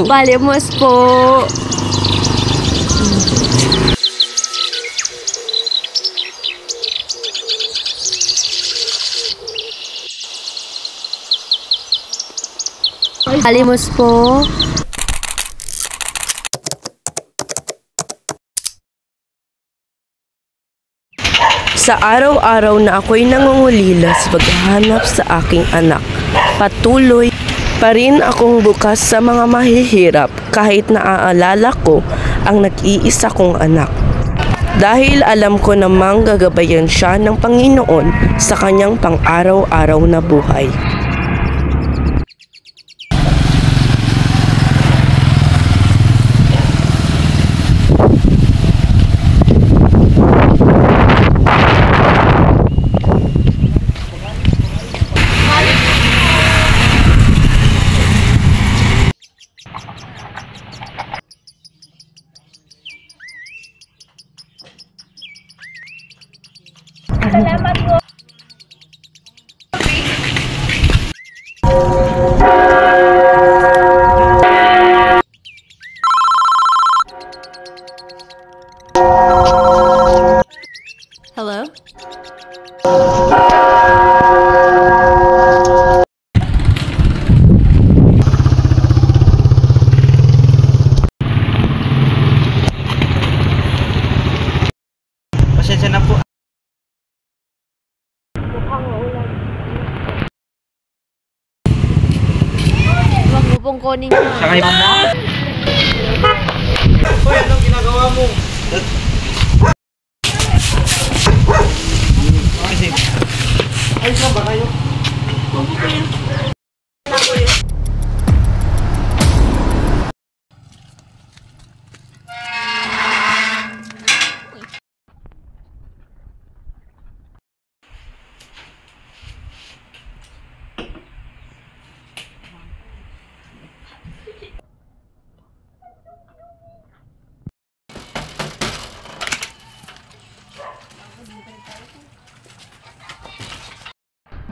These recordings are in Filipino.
Palimos po. Palimos po. Sa araw-araw na ako'y nangungulila sa paghahanap sa aking anak, patuloy pa rin akong bukas sa mga mahihirap kahit naaalala ko ang nag-iisa kong anak. Dahil alam ko namang gagabayan siya ng Panginoon sa kanyang pang-araw-araw na buhay. Salamat po. Hello? Pasensya na po. Huwag mo pong kunin yun. Sakay mo na. Hoy, anong ginagawa mo? Ayos na ba kayo?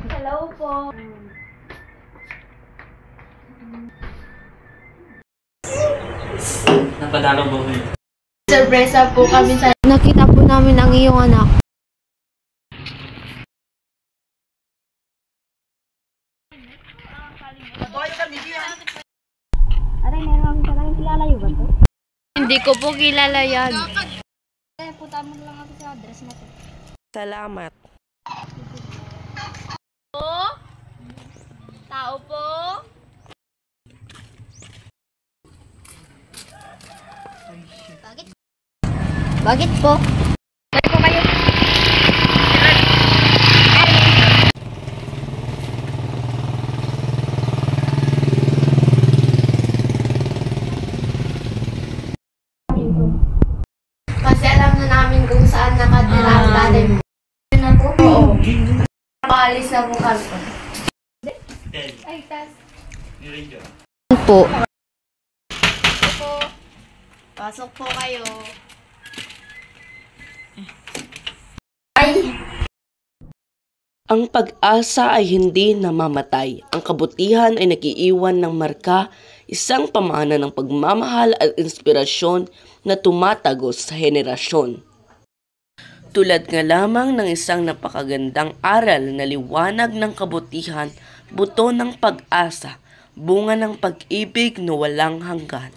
Hello po. Napadalaw ba kayo? Surpresa po kami sa... Nakita po namin ang iyong anak. Aray, meron kang kilala yun ba to? Hindi ko po kilala yan. Punta mo lang ako sa address na to. Salamat. Tao po. Bakit po? Balik po kayo. Kasi alam na namin kung saan nakatira ang tatay mo. Na po? Oo. Paalis na po kami. Ay, tas. Po. Po. Pasok po kayo. Ang pag-asa ay hindi namamatay. Ang kabutihan ay nagiiwan ng marka, isang pamana ng pagmamahal at inspirasyon na tumatagos sa henerasyon. Tulad nga lamang ng isang napakagandang aral na liwanag ng kabutihan, buto ng pag-asa, bunga ng pag-ibig na walang hanggan.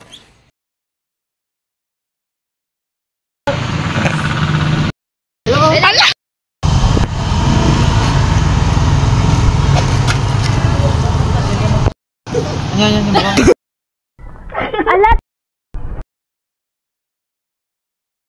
Alat!